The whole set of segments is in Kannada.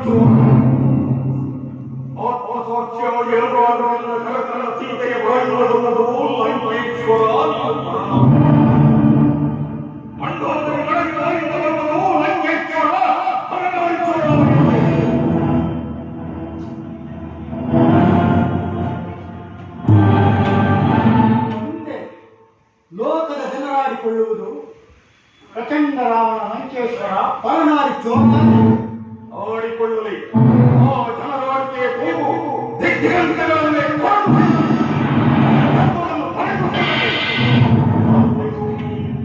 ಭರಣಾಡಿತು ಆತ್ಮಸಾಕ್ಷ್ಯ ಎಲ್ಲರೂ ಕಲಕಲ ಸೀತೆಗೆ ಬರೆಯುವುದು ಲಂಕೇಶ್ವರ ಮಂಡೋದರಿ ಮಡಗಿದಾರಿಂದ ಬರುವುದು ಲಂಕೇಶ್ವರ ಭರಣಾಡಿಸುವ ಲೋಕದ ಜನರಾಡಿಕೊಳ್ಳುವುದು ಪ್ರಚಂಡ ರಾವಣ ಲಂಕೇಶ್ವರ ಪರನಾಡಿ ಚೋರ ಆಡಿಕೊಳ್ಳಲಿ. ಆ ಜನರಾಡಿಕೆಯ ಕೂಗು ದಿಗ್ಗಂತಗಳಲ್ಲಿ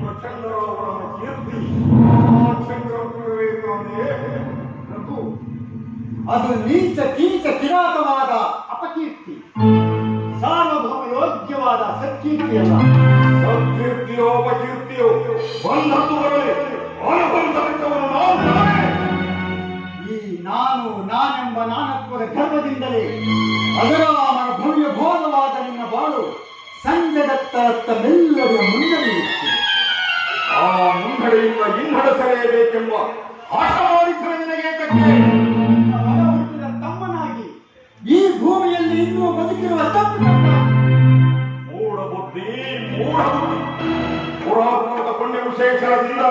ಪ್ರಚಂಡ ರಾವಣನ ಕೀರ್ತಿ ಅದು ನೀಚ ಕೀಚ ಕಿರಾತವಾದ ಅಪಕೀರ್ತಿ, ಸಾರ್ವಭೌಮ ಯೋಗ್ಯವಾದ ಸತ್ಕೀರ್ತಿಯಲ್ಲ. ಸತ್ಕೀರ್ತಿಯೋ ಅಪಕೀರ್ತಿಯೋ ಬಂದದ್ದು ಬರಲಿ, ಅನುಭವಿಸಬೇಕವನು ಈ ನಾನೆಂಬ ನಾನತ್ವದ ಗರ್ವದಿಂದಲೇ ಅದರಾಮನ ಭವ್ಯ ಭೋಗವಾದ ನಿನ್ನ ಬಾಳು ಸಂಜೆದತ್ತ ಮೆಲ್ಲದ ಮುನ್ನಡೆಯಿತ್ತು. ಆ ಮುನ್ನಡೆಯಿಂದ ಹಿನ್ನಡೆಸಲೇಬೇಕೆಂಬ ಆಶಾವಾದಿಸಲ ನಿನಗೆ ತಮ್ಮನಾಗಿ ಈ ಭೂಮಿಯಲ್ಲಿ ಇನ್ನೂ ಬದುಕಿರುವ ಮೂಢ ಬುದ್ಧಿ ಪುರಾತನದ ಪುಣ್ಯ ವಿಶೇಷದಿಂದ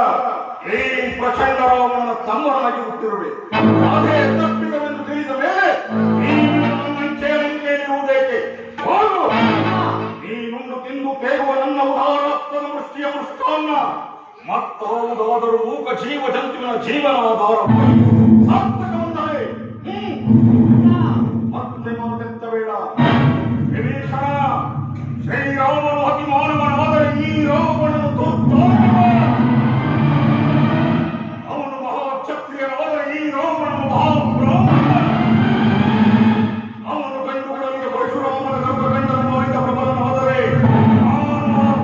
ಈ ಪ್ರಚಂಡ ರಾವಣನ ತಮ್ಮನಾಗಿರುತ್ತಿರುವೆ. ಅದೇ ತಪ್ಪಿದವೆಂದು ತಿಳಿದ ಮೇಲೆ ನೀನುವುದೇಕೆ? ನೀನುಂಡು ತಿಂದು ತೇಗುವ ನನ್ನ ಉದಾರಾತ್ಮದ ವೃಷ್ಟಿಯ ಮೃಷ್ಟಾನ್ನ ಮತ್ತೌದಾದರೂ ಮೂಕ ಜೀವ ಜಂತುವಿನ ಜೀವನಾಧಾರ ಸಾರ್ಥಕವಂದರೆ ಮತ್ತೆ ಮಾತೆತ್ತಬೇಡ. ವಿಭೀಷಣ, ಶ್ರೀರಾಮನು ಅತಿ ಮಾನವನಾದರೆ ಈ ರಾವಣನು ಅವನು ಮಹಾಕ್ಷತ್ರಿಯನಾದರೆ ಈ ರಾವಣನು ಮಹಾಬ್ರಾಹ್ಮಣ. ಅವನು ಗಂಡುಗಳಿಗೆ ಪರಶುರಾಮನ ಗರ್ಭಗಂಡನು ಮಾಡಿದ ಪ್ರಬಲನಾದರೆ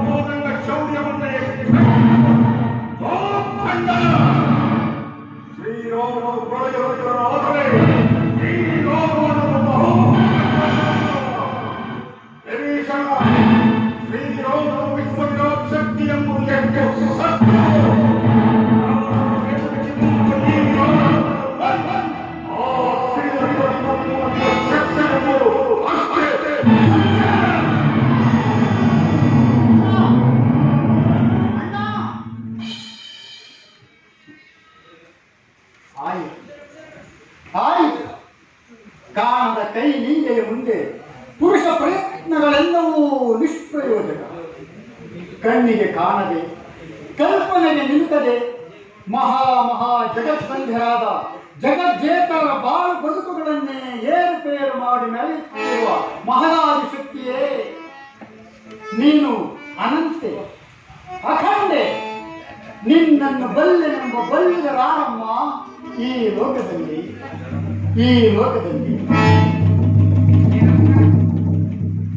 ಕೋದಂಡ ಶೌರ್ಯವನ್ನೇ ಶ್ರೀರಾಮನು ಪ್ರಳಯರಹಿತನಾದರೆ ಈ ರಾವಣನು ವಿಭೀಷಣ, ಶ್ರೀರಾಮನು ವಿಶ್ವವಿರಾಟ್ ಶಕ್ತಿ ಎಂಬುದು ಸತ್ಯ. ಆಯಿತು, ಕಾಣದ ಕೈ ನಿಂಗೆಯ ಮುಂದೆ ಪುರುಷ ಪ್ರಯತ್ನಗಳೆಲ್ಲವೂ ನಿಷ್ಪ್ರಯೋಜಕ. ಕಣ್ಣಿಗೆ ಕಾಣದೆ, ಕಲ್ಪನೆಗೆ ನಿಂತದೆ ಮಹಾ ಜಗತ್ಸಂಧ್ಯರಾದ ಜಗಜ್ಜೇತರ ಬಾಳು ಬದುಕುಗಳನ್ನೇ ಏರುಪೇರು ಮಾಡಿ ಮೆರೆಯುತ್ತಿರುವ ಮಹಾರಾಜ ಶಕ್ತಿಯೇ ನೀನು. ಅನಂತೆ ಅಖಂಡೆ, ನಿನ್ನನ್ನು ಬಲ್ಲೆನೆಂಬ ಬಲ್ಲಿಗರಾರಮ್ಮ ಈ ಲೋಕದಲ್ಲಿ